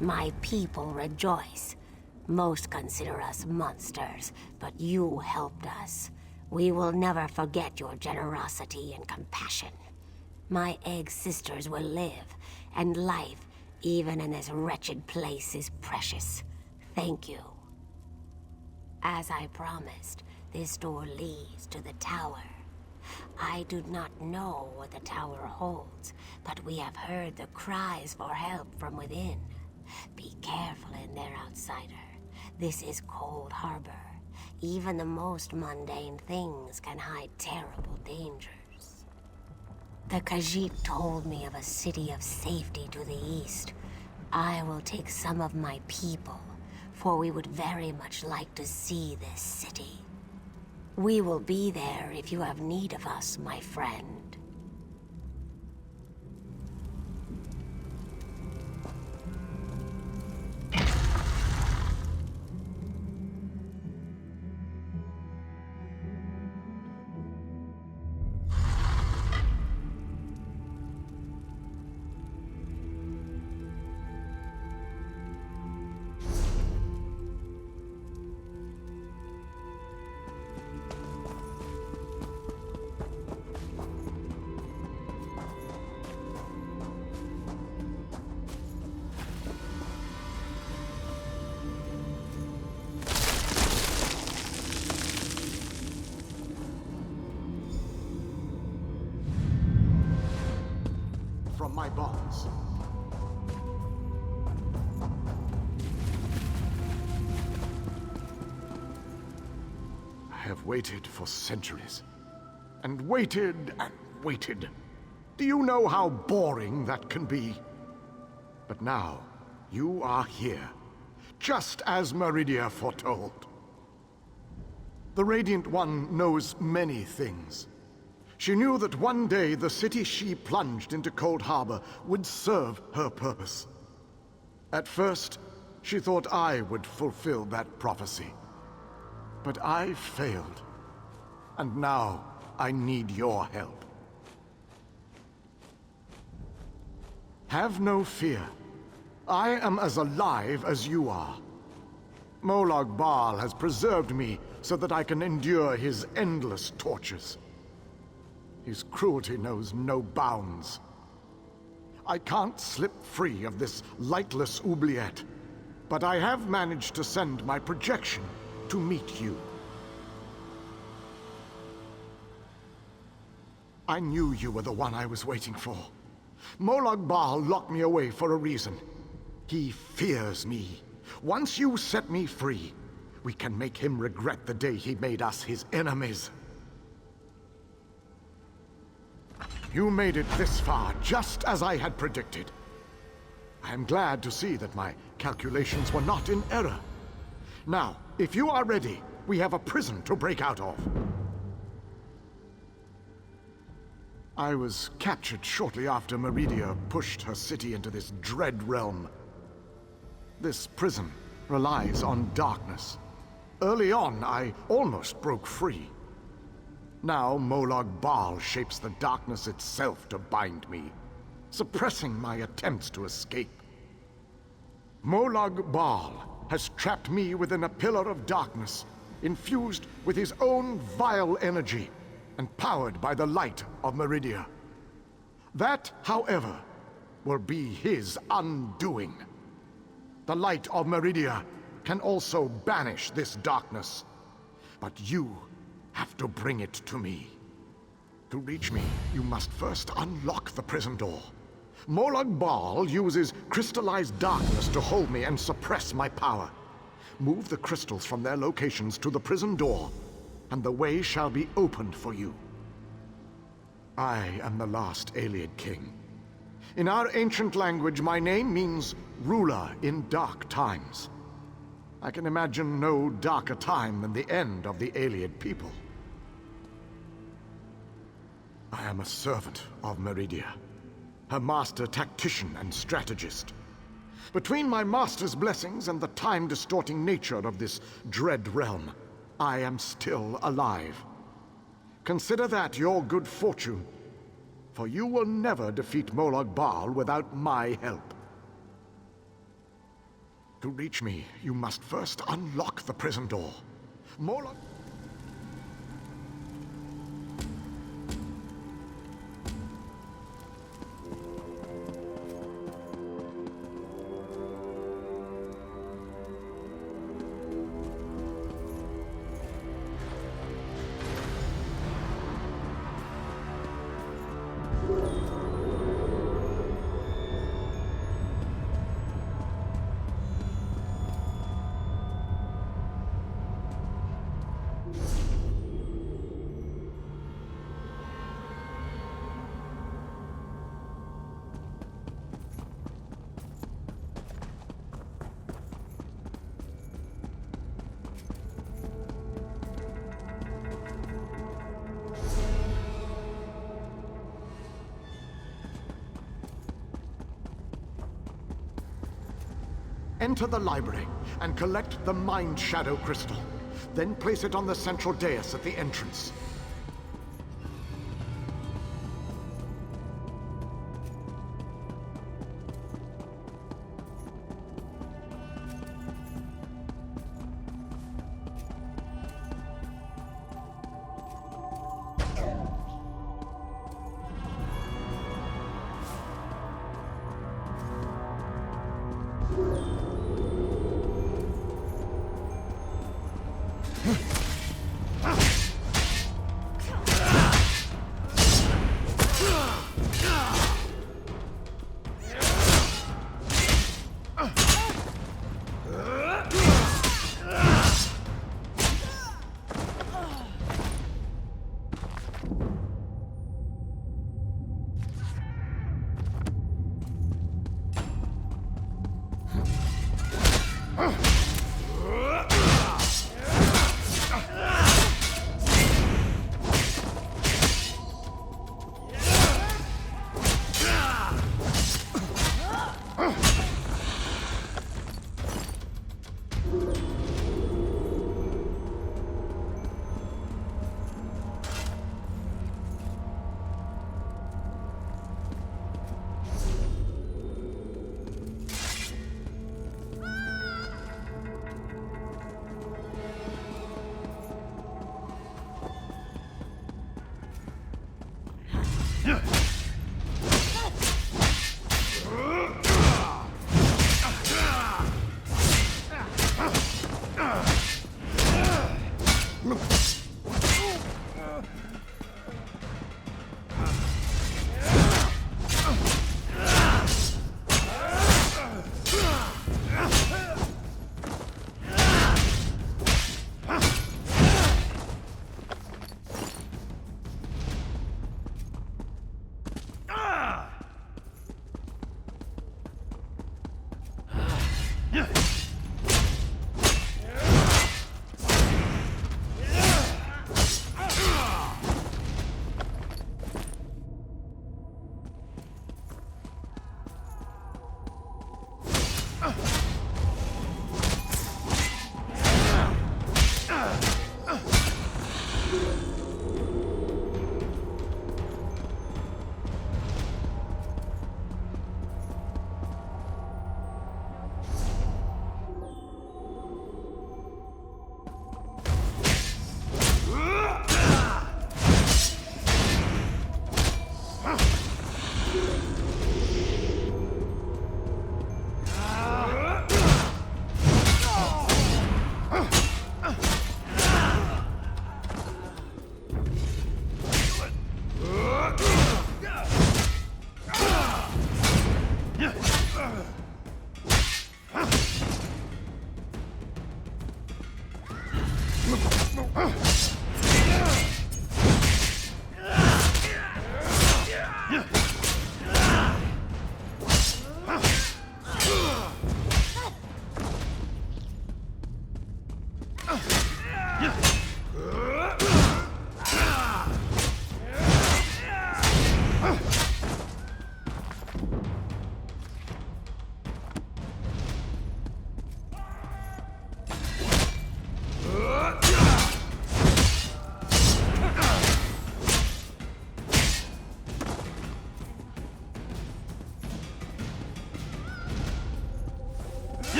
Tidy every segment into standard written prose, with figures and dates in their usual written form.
My people rejoice. Most consider us monsters, but you helped us. We will never forget your generosity and compassion. My egg sisters will live, and life, even in this wretched place, is precious. Thank you. As I promised, this door leads to the tower. I do not know what the tower holds, but we have heard the cries for help from within. Be careful in there, outsider. This is Coldharbour. Even the most mundane things can hide terrible dangers. The Khajiit told me of a city of safety to the east. I will take some of my people, for we would very much like to see this city. We will be there if you have need of us, my friend. From my bonds. I have waited for centuries, and waited and waited. Do you know how boring that can be? But now, you are here, just as Meridia foretold. The Radiant One knows many things. She knew that one day the city she plunged into Coldharbour would serve her purpose. At first, she thought I would fulfill that prophecy. But I failed. And now, I need your help. Have no fear. I am as alive as you are. Molag Bal has preserved me so that I can endure his endless tortures. His cruelty knows no bounds. I can't slip free of this lightless oubliette, but I have managed to send my projection to meet you. I knew you were the one I was waiting for. Molag Bal locked me away for a reason. He fears me. Once you set me free, we can make him regret the day he made us his enemies. You made it this far, just as I had predicted. I am glad to see that my calculations were not in error. Now, if you are ready, we have a prison to break out of. I was captured shortly after Meridia pushed her city into this dread realm. This prison relies on darkness. Early on, I almost broke free. Now Molag Bal shapes the darkness itself to bind me, suppressing my attempts to escape. Molag Bal has trapped me within a pillar of darkness, infused with his own vile energy, and powered by the light of Meridia. That, however, will be his undoing. The light of Meridia can also banish this darkness, but you have to bring it to me. To reach me, you must first unlock the prison door. Molag Bal uses crystallized darkness to hold me and suppress my power. Move the crystals from their locations to the prison door, and the way shall be opened for you. I am the last Ayleid king. In our ancient language, my name means ruler in dark times. I can imagine no darker time than the end of the Ayleid people. I am a servant of Meridia, her master tactician and strategist. Between my master's blessings and the time-distorting nature of this dread realm, I am still alive. Consider that your good fortune, for you will never defeat Molag Bal without my help. To reach me, you must first unlock the prison door. More like... Enter the library and collect the Mind Shadow Crystal. Then place it on the central dais at the entrance.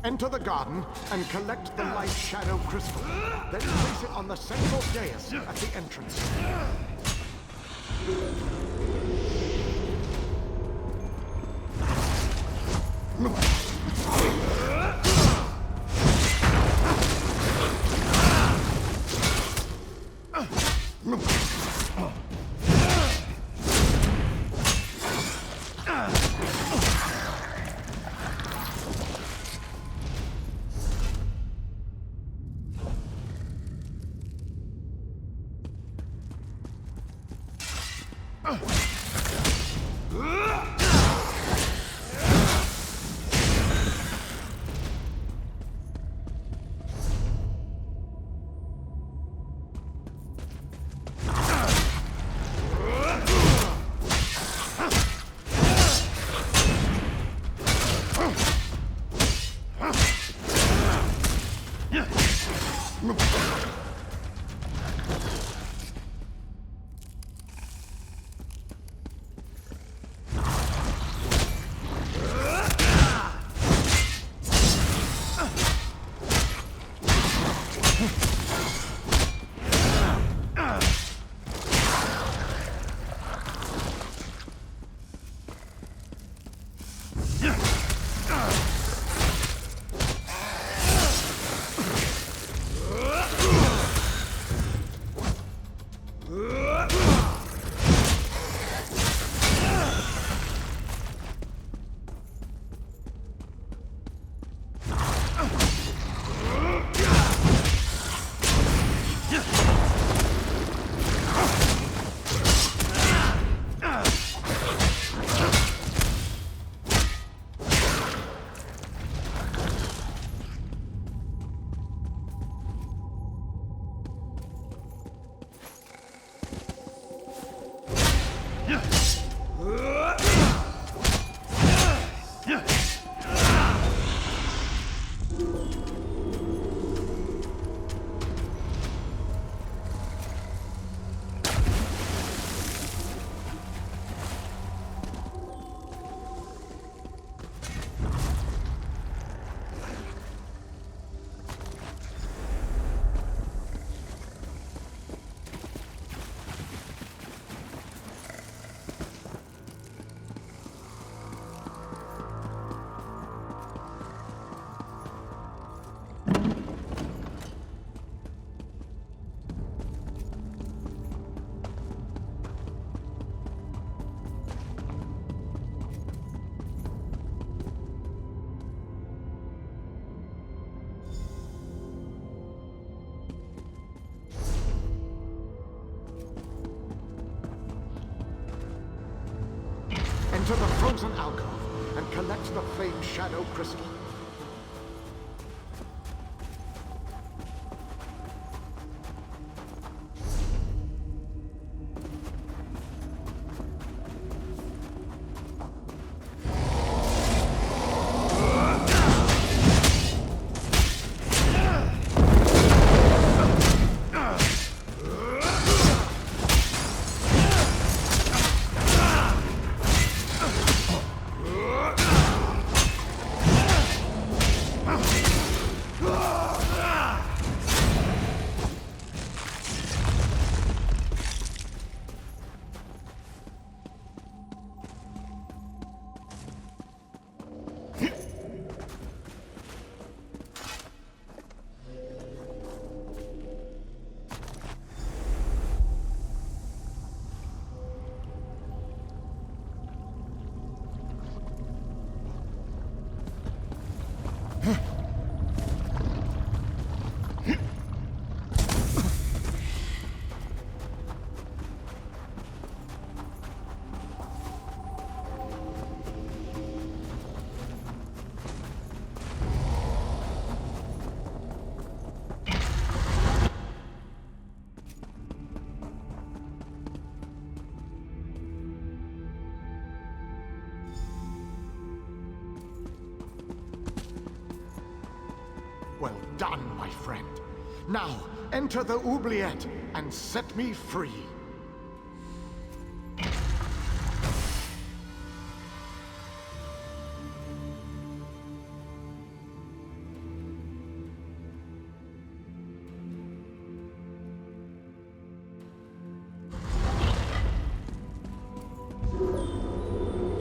Enter the garden and collect the light shadow crystal. Then place it on the central dais at the entrance. Enter the frozen alcove and collect the flame shadow crystal. done, my friend. Now, enter the oubliette and set me free.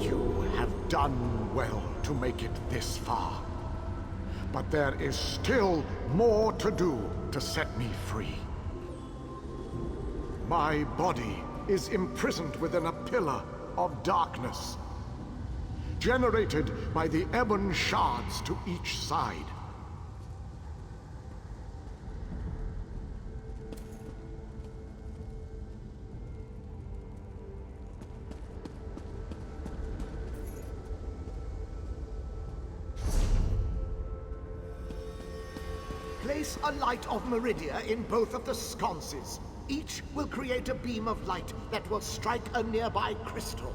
You have done well to make it this far. But there is still more to do to set me free. My body is imprisoned within a pillar of darkness, generated by the ebon shards to each side. Place a light of Meridia in both of the sconces. Each will create a beam of light that will strike a nearby crystal.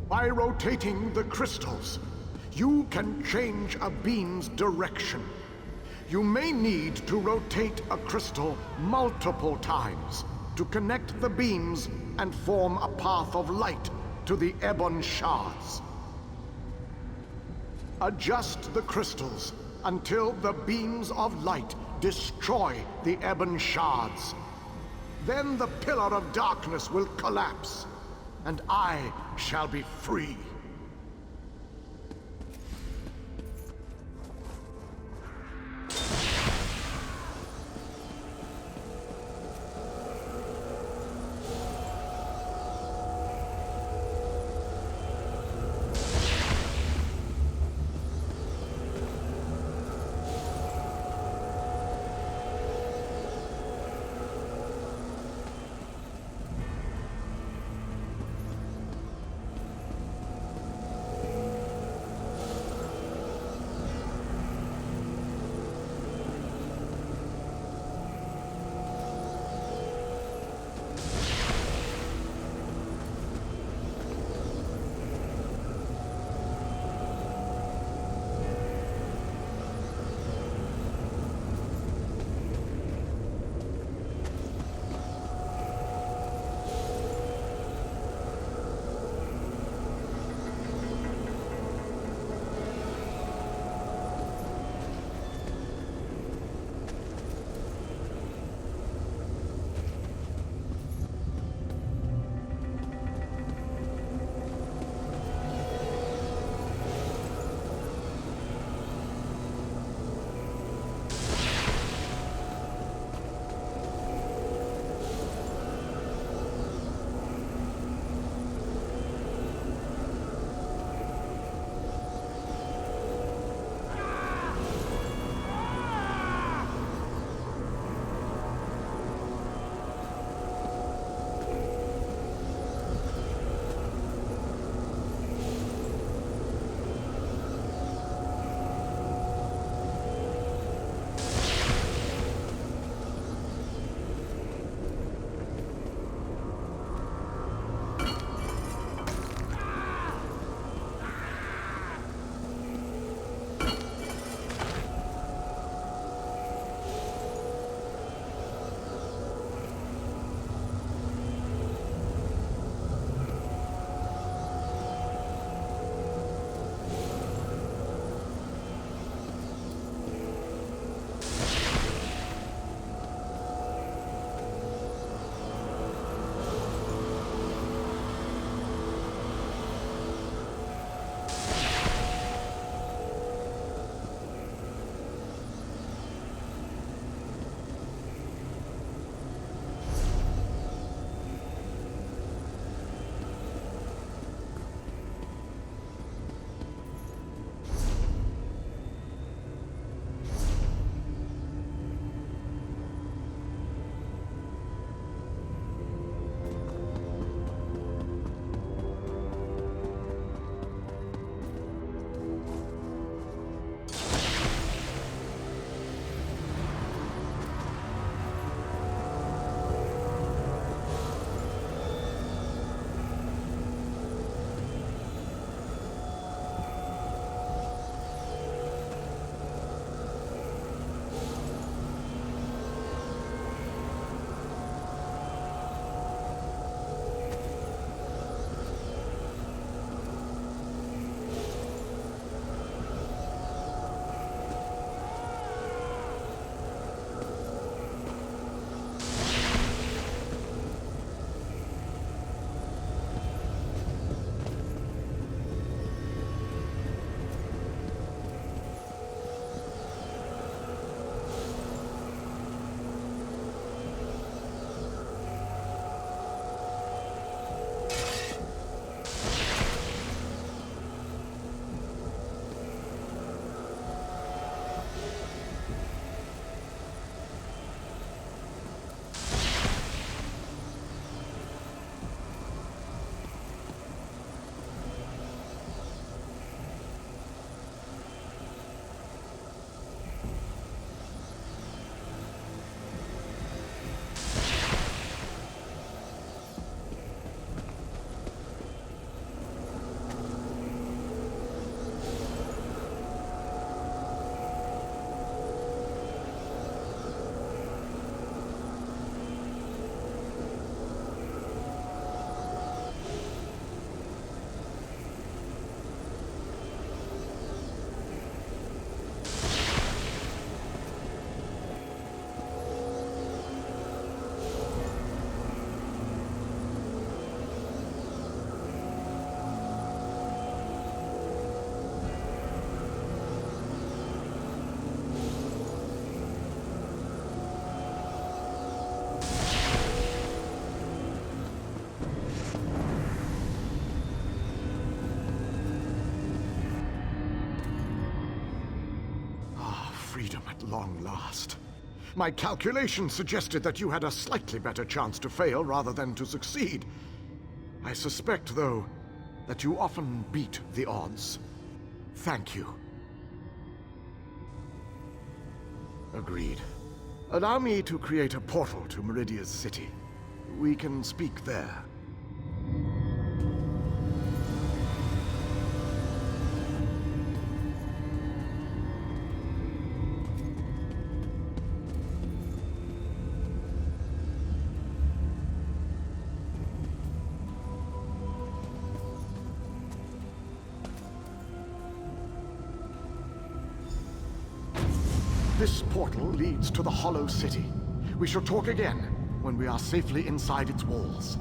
By rotating the crystals, you can change a beam's direction. You may need to rotate a crystal multiple times to connect the beams and form a path of light to the ebon shards. Adjust the crystals until the beams of light destroy the ebon shards. Then the pillar of darkness will collapse, and I shall be free. long last. My calculations suggested that you had a slightly better chance to fail rather than to succeed. I suspect, though, that you often beat the odds. Thank you. Agreed. Allow me to create a portal to Meridia's city. We can speak there. This portal leads to the Hollow City. We shall talk again when we are safely inside its walls.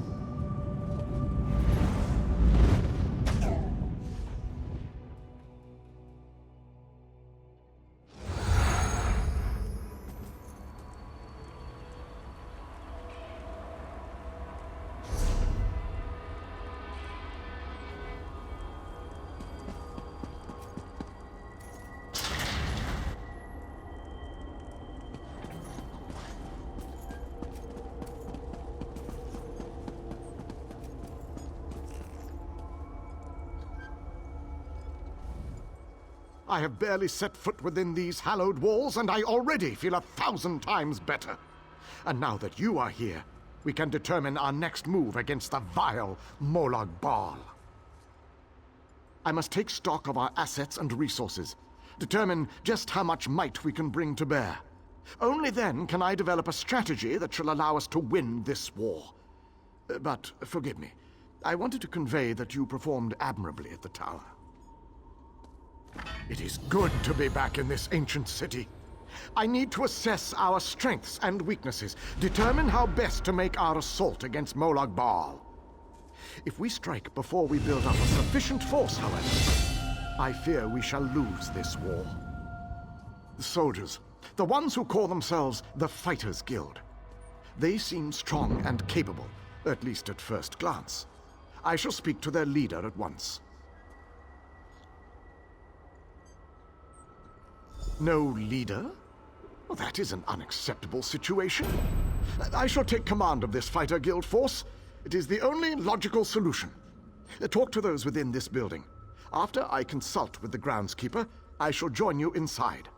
I have barely set foot within these hallowed walls, and I already feel 1,000 times better. And now that you are here, we can determine our next move against the vile Molag Bal. I must take stock of our assets and resources, determine just how much might we can bring to bear. Only then can I develop a strategy that shall allow us to win this war. But forgive me, I wanted to convey that you performed admirably at the tower. It is good to be back in this ancient city. I need to assess our strengths and weaknesses, determine how best to make our assault against Molag Bal. If we strike before we build up a sufficient force, however, I fear we shall lose this war. The soldiers, the ones who call themselves the Fighters Guild, they seem strong and capable, at least at first glance. I shall speak to their leader at once. No leader? Well, that is an unacceptable situation. I shall take command of this Fighter Guild force. It is the only logical solution. Talk to those within this building. After I consult with the groundskeeper, I shall join you inside.